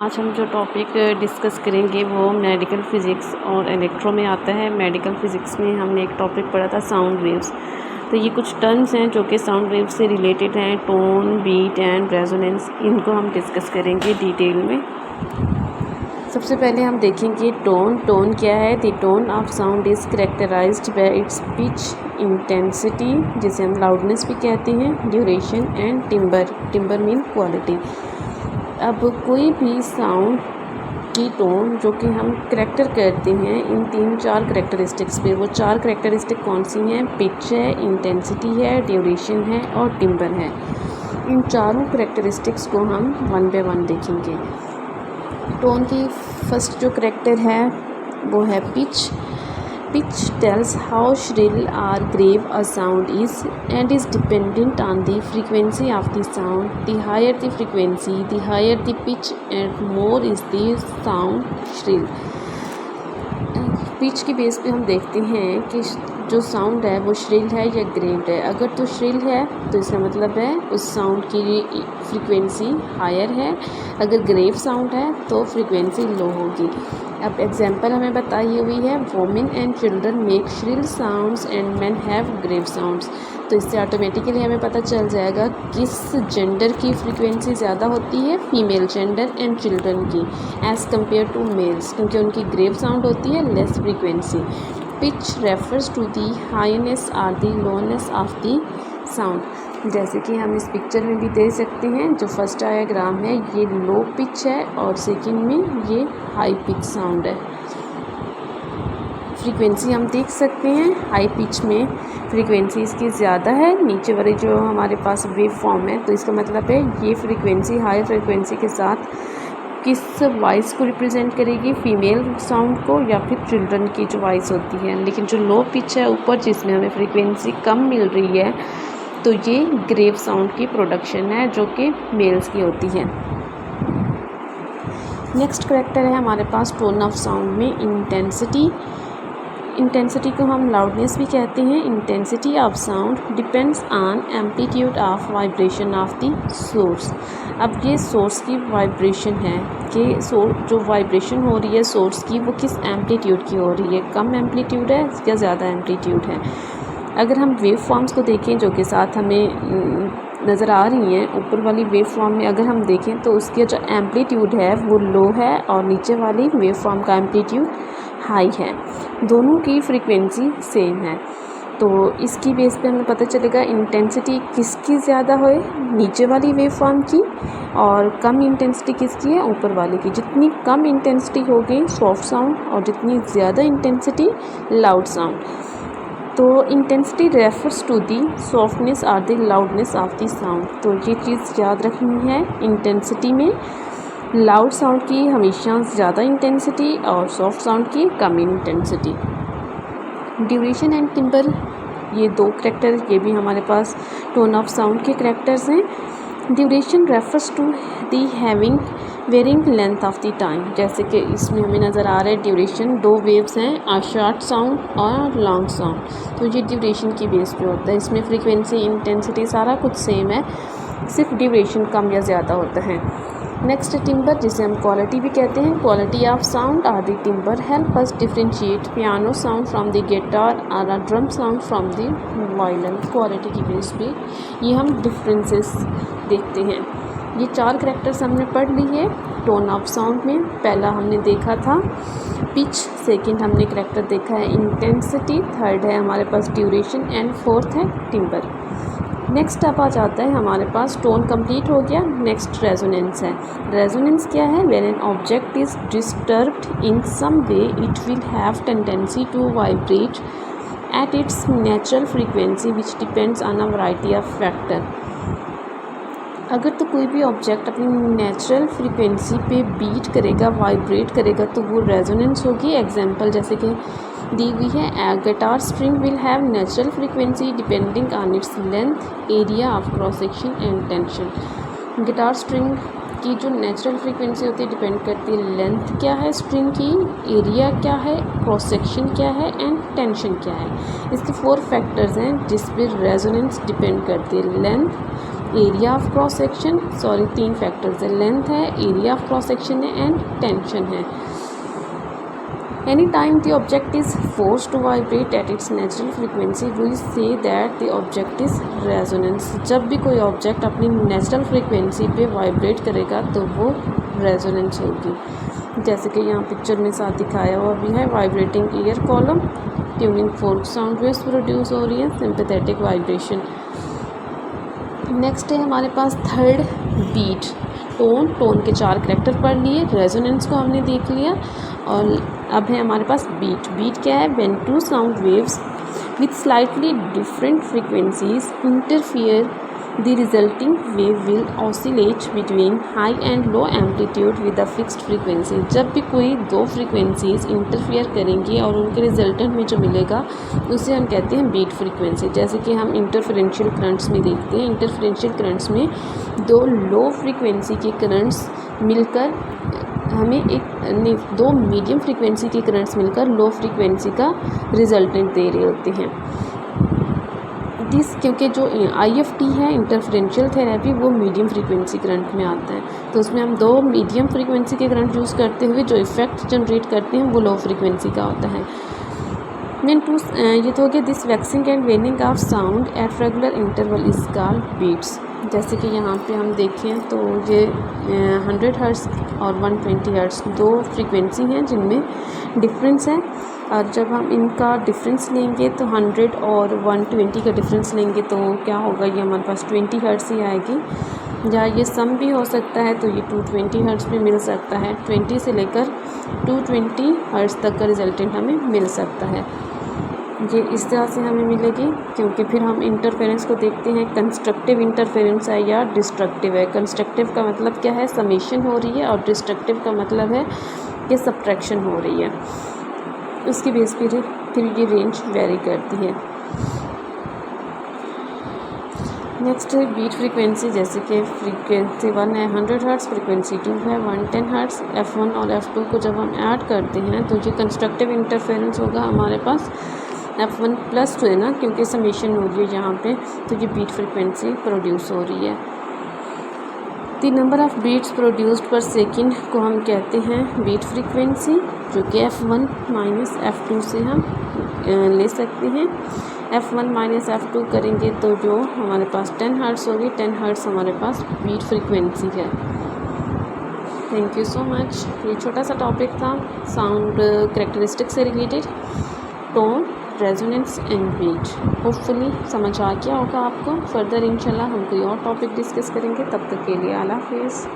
आज हम जो टॉपिक डिस्कस करेंगे वो मेडिकल फ़िज़िक्स और इलेक्ट्रो में आता है। मेडिकल फ़िज़िक्स में हमने एक टॉपिक पढ़ा था साउंड वेव्स। तो ये कुछ टर्म्स हैं जो कि साउंड वेव्स से रिलेटेड हैं, टोन, बीट एंड रेजोनेंस। इनको हम डिस्कस करेंगे डिटेल में। सबसे पहले हम देखेंगे टोन। टोन क्या है? The tone of sound is characterised bye it's pitch, intensity जिसे हम लाउडनेस भी कहते हैं, duration and timber. Timber mean quality. अब कोई भी साउंड की टोन जो कि हम करेक्टर करते हैं इन 3-4 करेक्टरिस्टिक्स पे, वो 4 करेक्टरिस्टिक कौन सी हैं? पिच है, इंटेंसिटी है, ड्यूरेशन है और टिम्बर है। इन चारों करेक्टरिस्टिक्स को हम वन बाय वन देखेंगे। टोन की फर्स्ट जो करेक्टर है वो है pitch. Pitch tells how shrill or grave a sound is and is dependent on the frequency of the sound. The higher the frequency, the higher the pitch and more is the sound shrill. Pitch की base पे हम देखते हैं कि जो sound है वो shrill है या ग्रेव्ड है। अगर तो श्रिल है तो इसका मतलब है उस साउंड की फ्रीक्वेंसी हायर है। अगर ग्रेव साउंड है तो फ्रीक्वेंसी लो होगी। अब एग्जांपल हमें बताई हुई है, women and children make shrill sounds and man have grave sounds. तो इससे ऑटोमेटिकली हमें पता चल जाएगा किस जेंडर की फ्रीक्वेंसी ज़्यादा होती है, फीमेल जेंडर एंड चिल्ड्रन की एज़ कम्पेयर टू मेल्स, क्योंकि उनकी ग्रेव साउंड होती है less frequency. Pitch refers to the highness और दी लोनेस ऑफ दी साउंड। जैसे कि हम इस पिक्चर में भी देख सकते हैं, जो फर्स्ट डायग्राम है ये लो पिच है और सेकंड में ये हाई पिच साउंड है। फ्रीक्वेंसी हम देख सकते हैं, हाई पिच में फ्रीक्वेंसी इसकी ज़्यादा है। नीचे वाली जो हमारे पास वेव फॉर्म है, तो इसका मतलब है ये फ्रीक्वेंसी हाई फ्रीक्वेंसी के साथ किस वॉइस को रिप्रेजेंट करेगी, फीमेल साउंड को या फिर चिल्ड्रन की जो वॉइस होती है। लेकिन जो लो पिच है ऊपर, जिसमें हमें फ्रीक्वेंसी कम मिल रही है, तो ये ग्रेव साउंड की प्रोडक्शन है जो कि मेल्स की होती है। नेक्स्ट करेक्टर है हमारे पास टोन ऑफ साउंड में इंटेंसिटी। इंटेंसिटी को हम लाउडनेस भी कहते हैं। Intensity of sound depends on amplitude of vibration of the source. अब ये सोर्स की वाइब्रेशन है कि जो वाइब्रेशन हो रही है सोर्स की, वो किस एम्पलीट्यूड की हो रही है, कम एम्पलीट्यूड है या ज़्यादा एम्पलीट्यूड है। अगर हम वेव फॉर्म्स को देखें जो कि साथ हमें नज़र आ रही हैं, ऊपर वाली वेव फॉर्म में अगर हम देखें तो उसके जो एम्पलीट्यूड है वो लो है और नीचे वाली वेव फॉर्म का एम्पलीट्यूड हाई है। दोनों की फ्रीक्वेंसी सेम है, तो इसकी बेस पे हमें पता चलेगा इंटेंसिटी किसकी ज़्यादा है, नीचे वाली वेव फॉर्म की, और कम इंटेंसिटी किसकी है, ऊपर वाले की। जितनी कम इंटेंसिटी होगी सॉफ्ट साउंड और जितनी ज़्यादा इंटेंसिटी लाउड साउंड। तो intensity refers to the softness और the loudness of the sound. तो ये चीज़ याद रखनी है, इंटेंसिटी में लाउड साउंड की हमेशा ज़्यादा इंटेंसिटी और सॉफ्ट साउंड की कम इंटेंसिटी। ड्यूरेशन एंड टिम्बर, ये दो करेक्टर, ये भी हमारे पास टोन ऑफ साउंड के करेक्टर्स हैं। Duration refers to the having varying length of the time. जैसे कि इसमें हमें नज़र आ रहा है ड्यूरेशन, दो वेव्स हैं, अ शॉर्ट साउंड और लॉन्ग साउंड। तो ये ड्यूरेशन की बेस पे होता है। इसमें फ्रीक्वेंसी, इंटेंसिटी सारा कुछ सेम है, सिर्फ ड्यूरेशन कम या ज़्यादा होता है। नेक्स्ट टिम्बर, जिसे हम क्वालिटी भी कहते हैं। क्वालिटी ऑफ साउंड और the timbre help us differentiate piano sound from the guitar और a drum sound from the violin. Quality की बेस पे ये हम डिफरेंसेस देखते हैं। ये 4 करेक्टर्स हमने पढ़ ली है टोन ऑफ साउंड में। पहला हमने देखा था पिच, सेकंड हमने करेक्टर देखा है इंटेंसिटी, थर्ड है हमारे पास ड्यूरेशन एंड फोर्थ है टिम्बर। नेक्स्ट अब आ जाता है हमारे पास, टोन कंप्लीट हो गया, नेक्स्ट रेजोनेंस है। रेजोनेंस क्या है? When an object is disturbed in some way it will have tendency to vibrate at its natural frequency which depends on a variety of factor. अगर तो कोई भी ऑब्जेक्ट अपनी नेचुरल फ्रीक्वेंसी पे beat करेगा, वाइब्रेट करेगा, तो वो रेजोनेंस होगी। एग्जांपल जैसे कि दी हुई है, a guitar string will have natural frequency depending on its length, area of cross section and tension. Guitar string की जो नेचुरल फ्रीक्वेंसी होती है डिपेंड करती है लेंथ क्या है स्ट्रिंग की, एरिया क्या है, क्रॉस सेक्शन क्या है एंड टेंशन क्या है। इसके 4 फैक्टर्स हैं जिस पर रेजोनेंस डिपेंड करती है, length, area of cross section, sorry 3 factors है, लेंथ है, एरिया ऑफ क्रॉस सेक्शन है एंड टेंशन है। Any time the object is force to vibrate at its natural frequency we say that the object is resonance. जब भी कोई object अपनी natural frequency पे vibrate करेगा तो वो रेजोनेंस होगी। जैसे कि यहाँ पिक्चर में साथ दिखाया हुआ भी है, vibrating year column, tuning fork sound waves produce हो रही है, सिंपैथेटिक वाइब्रेशन। नेक्स्ट है हमारे पास थर्ड बीट, टोन के 4 करैक्टर पढ़ लिए, रेजोनेंस को हमने देख लिया और अब है हमारे पास बीट क्या है, when 2 sound waves with slightly different frequencies interfere the resulting wave will oscillate between high and low amplitude with a fixed frequency. जब भी कोई 2 फ्रीक्वेंसीज इंटरफियर करेंगी और उनके रिजल्टेंट में जो मिलेगा उसे हम कहते हैं बीट फ्रीक्वेंसी। जैसे कि हम इंटरफेरेंशियल करंट्स में देखते हैं, इंटरफेरेंशियल करंट्स में 2 लो फ्रीक्वेंसी के करंट्स मिलकर हमें 2 मीडियम फ्रीक्वेंसी के करंट्स मिलकर लो फ्रीक्वेंसी का रिजल्टेंट दे रहे होते हैं। क्योंकि जो IFT है इंटरफेरेंशियल थेरेपी वो मीडियम फ्रीक्वेंसी करंट में आता है, तो उसमें हम 2 मीडियम फ्रीक्वेंसी के करंट यूज़ करते हुए जो इफ़ेक्ट जनरेट करते हैं वो लो फ्रीक्वेंसी का होता है। ये तो हो गया this waxing and waning of sound at regular interval is called beats. जैसे कि यहाँ पे हम देखें तो ये 100 हर्ट्ज़ और 120 हर्ट्ज़ 2 फ्रीक्वेंसी हैं जिनमें डिफरेंस है, और जब हम इनका डिफरेंस लेंगे तो 100 और 120 का डिफरेंस लेंगे तो क्या होगा, ये हमारे पास 20 हर्ट्ज़ ही आएगी। या ये सम भी हो सकता है तो ये 220 हर्ट्ज़ भी मिल सकता है, 20 से लेकर 220 हर्ट्ज़ तक का रिजल्टेंट हमें मिल सकता है। ये इस तरह से हमें मिलेगी, क्योंकि फिर हम इंटरफेरेंस को देखते हैं कंस्ट्रक्टिव इंटरफेरेंस है या डिस्ट्रक्टिव है। कंस्ट्रक्टिव का मतलब क्या है, समेशन हो रही है, और डिस्ट्रक्टिव का मतलब है कि सब्ट्रैक्शन हो रही है। उसकी बेस पर फिर ये रेंज वेरी करती है। नेक्स्ट है बीट फ्रीक्वेंसी, जैसे कि फ्रीक्वेंसी 1 है 100 हर्ट्ज़, फ्रीक्वेंसी 2 है 110 हर्ट्ज़। F1 और F2 को जब हम ऐड करते हैं तो ये कंस्ट्रक्टिव इंटरफेरेंस होगा हमारे पास F1 प्लस 2 है ना, क्योंकि समेशन हो रही है यहाँ पे, तो ये बीट फ्रीक्वेंसी प्रोड्यूस हो रही है। The number of beats produced per second को हम कहते हैं बीट फ्रीक्वेंसी, जो कि F1 माइनस F2 से हम ले सकते हैं। F1 माइनस F2 करेंगे तो जो हमारे पास 10 हर्ट्ज़ होगी, 10 हर्ट्ज़ हमारे पास बीट फ्रीक्वेंसी है। Thank you so much. ये छोटा सा टॉपिक था साउंड कैरेक्टरिस्टिक से related, tone, resonance and beat. Hopefully समझ आ गया होगा आपको। फर्दर इंशाल्लाह हम कोई और टॉपिक डिस्कस करेंगे, तब तक के लिए अल्लाह हाफिज़।